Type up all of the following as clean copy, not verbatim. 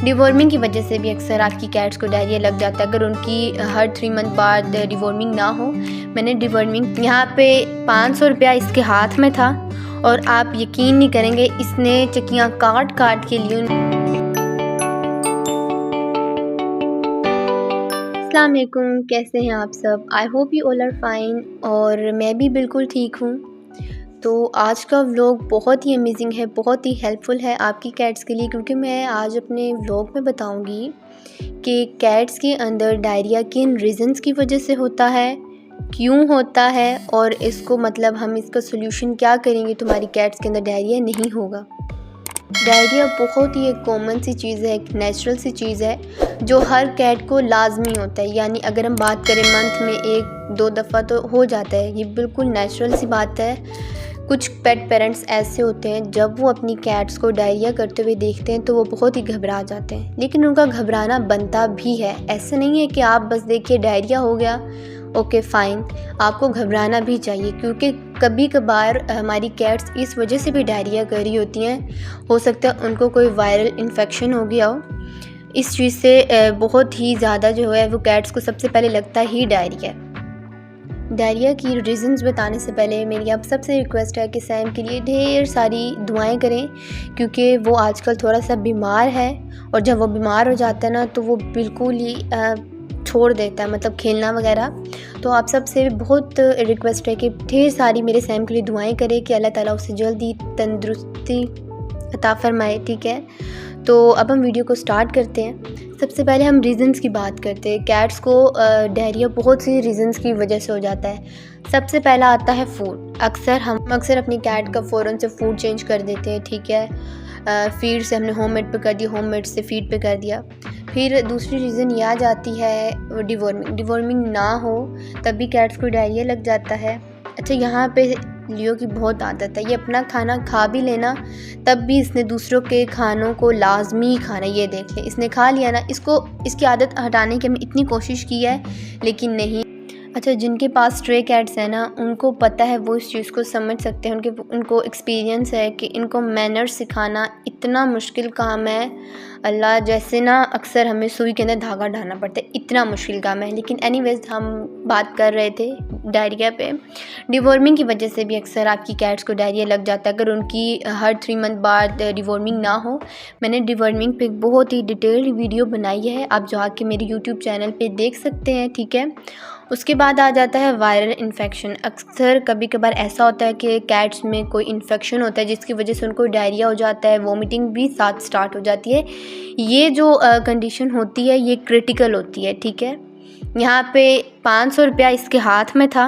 Deworming की वजह से भी अक्सर आपकी कैट्स को डायरिया लग जाता है अगर उनकी हर 3 मंथ बाद डिवॉर्मिंग ना हो। मैंने डिवॉर्मिंग यहाँ पे 500 रुपया इसके हाथ में था और आप यकीन नहीं करेंगे इसने चक्कियाँ काट काट के लिए। अस्सलाम वालेकुम, कैसे हैं आप सब? I hope you all are fine और मैं भी बिल्कुल ठीक हूँ। तो आज का व्लॉग बहुत ही अमेजिंग है, बहुत ही हेल्पफुल है आपकी कैट्स के लिए, क्योंकि मैं आज अपने व्लॉग में बताऊंगी कि कैट्स के अंदर डायरिया किन रीज़न्स की वजह से होता है, क्यों होता है और इसको मतलब हम इसका सोल्यूशन क्या करेंगे तुम्हारी कैट्स के अंदर डायरिया नहीं होगा। डायरिया बहुत ही एक कॉमन सी चीज़ है, एक नेचुरल सी चीज़ है जो हर कैट को लाजमी होता है। यानी अगर हम बात करें मंथ में 1-2 दफ़ा तो हो जाता है, ये बिल्कुल नेचुरल सी बात है। कुछ पेट पेरेंट्स ऐसे होते हैं जब वो अपनी कैट्स को डायरिया करते हुए देखते हैं तो वो बहुत ही घबरा जाते हैं, लेकिन उनका घबराना बनता भी है। ऐसे नहीं है कि आप बस देखिए डायरिया हो गया ओके फ़ाइन, आपको घबराना भी चाहिए, क्योंकि कभी कभार हमारी कैट्स इस वजह से भी डायरिया कर रही होती हैं। हो सकता है उनको कोई वायरल इन्फेक्शन हो गया हो, इस चीज़ से बहुत ही ज़्यादा जो है वो कैट्स को सबसे पहले लगता ही डायरिया। डायरिया की रीज़न्स बताने से पहले मेरी आप सबसे रिक्वेस्ट है कि सैम के लिए ढेर सारी दुआएं करें, क्योंकि वो आजकल थोड़ा सा बीमार है और जब वो बीमार हो जाता है ना तो वो बिल्कुल ही छोड़ देता है, मतलब खेलना वगैरह। तो आप सबसे बहुत रिक्वेस्ट है कि ढेर सारी मेरे सैम के लिए दुआएं करें कि अल्लाह ताला उसे जल्दी तंदुरुस्ती अता फरमाए। ठीक है, तो अब हम वीडियो को स्टार्ट करते हैं। सबसे पहले हम रीज़न्स की बात करते हैं। कैट्स को डायरिया बहुत सी रीज़न्स की वजह से हो जाता है। सबसे पहला आता है फूड। हम अक्सर अपनी कैट का फ़ौरन से फूड चेंज कर देते हैं। ठीक है, फीड से हमने होममेड पे कर दिया, होममेड से फीड पे कर दिया। फिर दूसरी रीज़न ये आ जाती है डिवॉर्मिंग ना हो तब भी कैट्स को डायरिया लग जाता है। अच्छा, यहाँ पे लियो की बहुत आदत है, ये अपना खाना खा भी लेना तब भी इसने दूसरों के खानों को लाजमी खाना। ये देख ले, इसने खा लिया ना, इसकी आदत हटाने की हमने इतनी कोशिश की है लेकिन नहीं। अच्छा, जिनके पास स्ट्रे कैट्स है ना उनको पता है, वो इस चीज़ को समझ सकते हैं, उनको एक्सपीरियंस है कि इनको मैनर्स सिखाना इतना मुश्किल काम है। अल्लाह, जैसे ना अक्सर हमें सुई के अंदर धागा डालना पड़ता है, इतना मुश्किल काम है। लेकिन एनीवेज हम बात कर रहे थे डायरिया पे। डिवॉर्मिंग की वजह से भी अक्सर आपकी कैट्स को डायरिया लग जाता है अगर उनकी हर 3 मंथ बाद डिवॉर्मिंग ना हो। मैंने डिवॉर्मिंग पे एक बहुत ही डिटेल्ड वीडियो बनाई है, आप जाके मेरे यूट्यूब चैनल पे देख सकते हैं। ठीक है, उसके बाद आ जाता है वायरल इन्फेक्शन। अक्सर कभी कभार ऐसा होता है कि कैट्स में कोई इन्फेक्शन होता है जिसकी वजह से उनको डायरिया हो जाता है, वॉमिटिंग भी साथ स्टार्ट हो जाती है। ये जो कंडीशन होती है ये क्रिटिकल होती है। ठीक है, यहाँ पे 500 रुपया इसके हाथ में था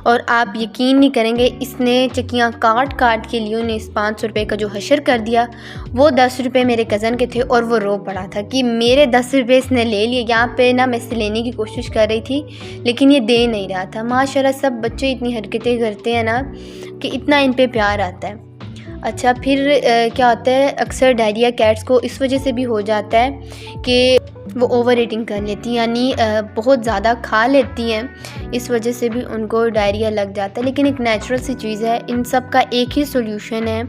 और आप यकीन नहीं करेंगे इसने चक्कियाँ काट काट के लिए इस 500 रुपये का जो हशर कर दिया। वो 10 रुपये मेरे कज़न के थे और वो रो पड़ा था कि मेरे 10 रुपये इसने ले लिए। यहाँ पे ना मैं इससे लेने की कोशिश कर रही थी लेकिन ये दे नहीं रहा था। माशाल्लाह सब बच्चे इतनी हरकतें करते हैं ना कि इतना इन पे प्यार आता है। अच्छा, फिर क्या होता है, अक्सर डायरिया कैट्स को इस वजह से भी हो जाता है कि वो ओवर ईटिंग कर लेती हैं, यानी बहुत ज़्यादा खा लेती हैं, इस वजह से भी उनको डायरिया लग जाता है। लेकिन एक नेचुरल सी चीज़ है, इन सब का एक ही सोल्यूशन है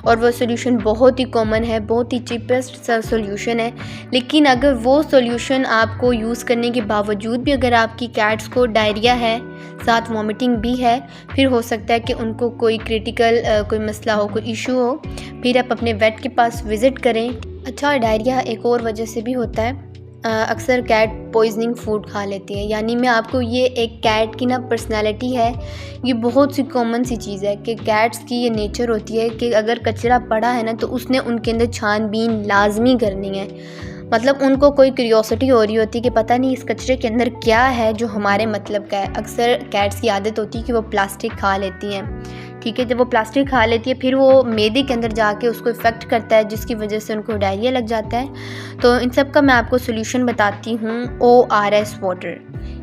और वो सोल्यूशन बहुत ही कॉमन है, बहुत ही चीपेस्ट सा सोल्यूशन है। लेकिन अगर वो सोल्यूशन आपको यूज़ करने के बावजूद भी अगर आपकी कैट्स को डायरिया है साथ वॉमिटिंग भी है, फिर हो सकता है कि उनको कोई क्रिटिकल कोई मसला हो, कोई इशू हो, फिर आप अपने वेट के पास विज़िट करें। अच्छा, डायरिया एक और वजह से भी होता है, अक्सर कैट पॉइजनिंग फूड खा लेती है। यानी मैं आपको ये एक कैट की ना पर्सनालिटी है, ये बहुत सी कॉमन सी चीज़ है कि कैट्स की ये नेचर होती है कि अगर कचरा पड़ा है ना तो उसने उनके अंदर छानबीन लाजमी करनी है। मतलब उनको कोई क्यूरियोसिटी हो रही होती है कि पता नहीं इस कचरे के अंदर क्या है जो हमारे मतलब का है। अक्सर कैट्स की आदत होती है कि वो प्लास्टिक खा लेती हैं। ठीक है, जब वो प्लास्टिक खा लेती है फिर वो मैदे के अंदर जाके उसको इफ़ेक्ट करता है जिसकी वजह से उनको डायरिया लग जाता है। तो इन सब का मैं आपको सोल्यूशन बताती हूँ। ORS वाटर,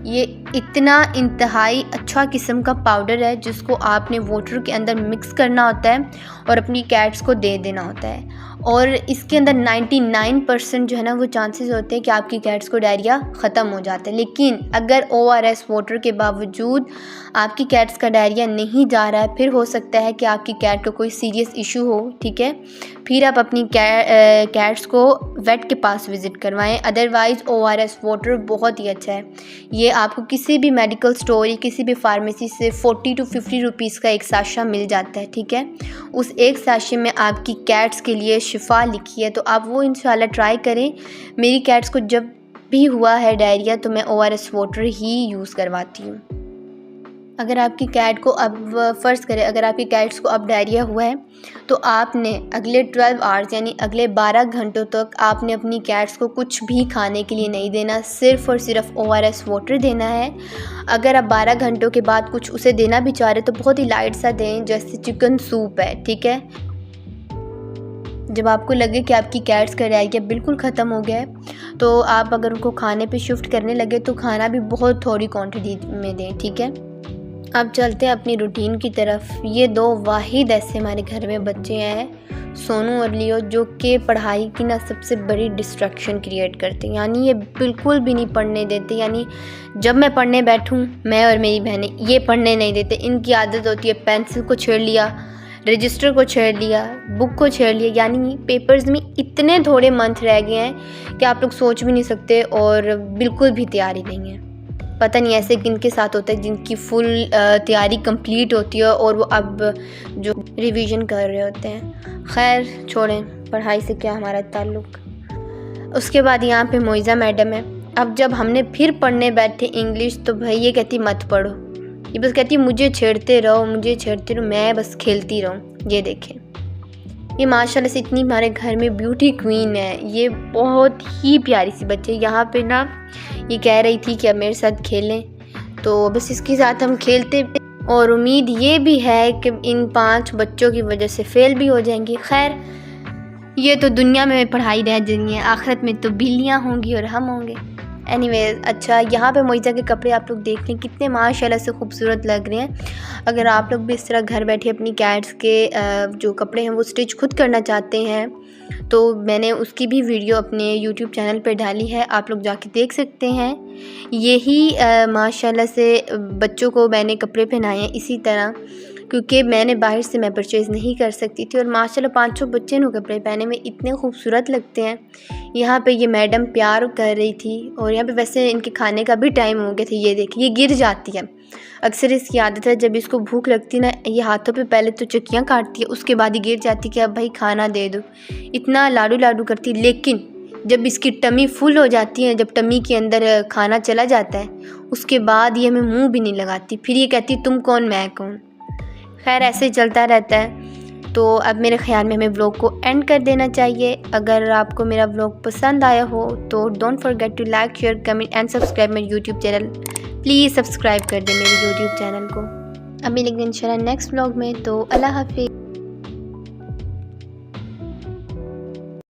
ये इतना इंतहाई अच्छा किस्म का पाउडर है जिसको आपने वाटर के अंदर मिक्स करना होता है और अपनी कैट्स को दे देना होता है। और इसके अंदर 99% जो है ना वो चांसेस होते हैं कि आपकी कैट्स को डायरिया ख़त्म हो जाता है। लेकिन अगर ORS वाटर के बावजूद आपकी कैट्स का डायरिया नहीं जा रहा है, फिर हो सकता है कि आपकी कैट को कोई सीरियस इशू हो, ठीक है। फिर आप अपनी कैट्स को वेट के पास विज़िट करवाएं। अदरवाइज़ ORS वाटर बहुत ही अच्छा है। ये आपको किसी भी मेडिकल स्टोर या किसी भी फार्मेसी से 40 to 50 रुपीज़ का एक साशा मिल जाता है, ठीक है। उस एक साशे में आपकी कैट्स के लिए शिफा लिखी है, तो आप वो इंशाल्लाह ट्राई करें। मेरी कैट्स को जब भी हुआ है डायरिया तो मैं ORS वाटर ही यूज़ करवाती हूँ। अगर आपकी कैट को अब फ़र्ज़ करें अगर आपकी कैट्स को अब डायरिया हुआ है तो आपने अगले 12 आवर्स यानी अगले 12 घंटों तक आपने अपनी कैट्स को कुछ भी खाने के लिए नहीं देना, सिर्फ़ और सिर्फ ORS वाटर देना है। अगर आप 12 घंटों के बाद कुछ उसे देना भी चाह रहे तो बहुत ही लाइट सा दें, जैसे चिकन सूप है, ठीक है। जब आपको लगे कि आपकी कैट्स का डायरिया बिल्कुल ख़त्म हो गया है तो आप अगर उनको खाने पे शिफ्ट करने लगे तो खाना भी बहुत थोड़ी क्वांटिटी में दें, ठीक है। अब चलते हैं अपनी रूटीन की तरफ। ये दो वाहिद ऐसे हमारे घर में बच्चे हैं, सोनू और लियो, जो कि पढ़ाई की ना सबसे बड़ी डिस्ट्रैक्शन क्रिएट करते हैं। यानी ये बिल्कुल भी नहीं पढ़ने देते। यानी जब मैं पढ़ने बैठूं, मैं और मेरी बहनें, ये पढ़ने नहीं देते। इनकी आदत होती है पेंसिल को छेड़ लिया, रजिस्टर को छेड़ लिया, बुक को छेड़ लिया। यानी पेपर्स में इतने थोड़े मंथ रह गए हैं कि आप लोग सोच भी नहीं सकते, और बिल्कुल भी तैयारी नहीं है। पता नहीं ऐसे किन के साथ होता है जिनकी फुल तैयारी कंप्लीट होती है और वो अब जो रिवीजन कर रहे होते हैं। खैर छोड़ें, पढ़ाई से क्या हमारा ताल्लुक़। उसके बाद यहाँ पे मोइज़ा मैडम है। अब जब हमने फिर पढ़ने बैठे इंग्लिश तो भाई ये कहती मत पढ़ो, ये बस कहती मुझे छेड़ते रहो, मुझे छेड़ते रहो, मैं बस खेलती रहूँ। ये देखें, ये माशाल्लाह से इतनी हमारे घर में ब्यूटी क्वीन है। ये बहुत ही प्यारी सी बच्ची है। यहाँ पे ना ये कह रही थी कि अब मेरे साथ खेलें, तो बस इसके साथ हम खेलते, और उम्मीद ये भी है कि इन 5 बच्चों की वजह से फ़ेल भी हो जाएंगी। खैर ये तो दुनिया में पढ़ाई रह जानी है, आखिरत में तो बिल्लियाँ होंगी और हम होंगे। एनीवेज, अच्छा यहाँ पे मोइज़ा के कपड़े आप लोग देख लें, कितने माशाल्लाह से खूबसूरत लग रहे हैं। अगर आप लोग भी इस तरह घर बैठे अपनी कैट्स के जो कपड़े हैं वो स्टिच खुद करना चाहते हैं तो मैंने उसकी भी वीडियो अपने YouTube चैनल पर डाली है, आप लोग जाके देख सकते हैं। यही माशाल्लाह से बच्चों को मैंने कपड़े पहनाए हैं इसी तरह, क्योंकि मैंने बाहर से मैं परचेज़ नहीं कर सकती थी, और माशाल्लाह 5-6 बच्चे ने कपड़े पहने में इतने खूबसूरत लगते हैं। यहाँ पे ये मैडम प्यार कर रही थी, और यहाँ पे वैसे इनके खाने का भी टाइम हो गया था। ये देखिए, ये गिर जाती है, अक्सर इसकी आदत है, जब इसको भूख लगती ना ये हाथों पे पहले तो चक्कियाँ काटती है, उसके बाद ही गिर जाती कि अब भाई खाना दे दो। इतना लाडू लाडू करती, लेकिन जब इसकी टमी फुल हो जाती है, जब टमी के अंदर खाना चला जाता है, उसके बाद ये हमें मुँह भी नहीं लगाती। फिर ये कहती तुम कौन मैं कौन। खैर ऐसे ही चलता रहता है। तो अब मेरे ख़्याल में हमें व्लॉग को एंड कर देना चाहिए। अगर आपको मेरा व्लॉग पसंद आया हो तो don't forget to like, share, comment and subscribe my YouTube channel. Please subscribe कर दें मेरे यूट्यूब चैनल को। अभी लेकिन इंशाल्लाह नेक्स्ट व्लॉग में। तो अल्लाह हाफ़िज़।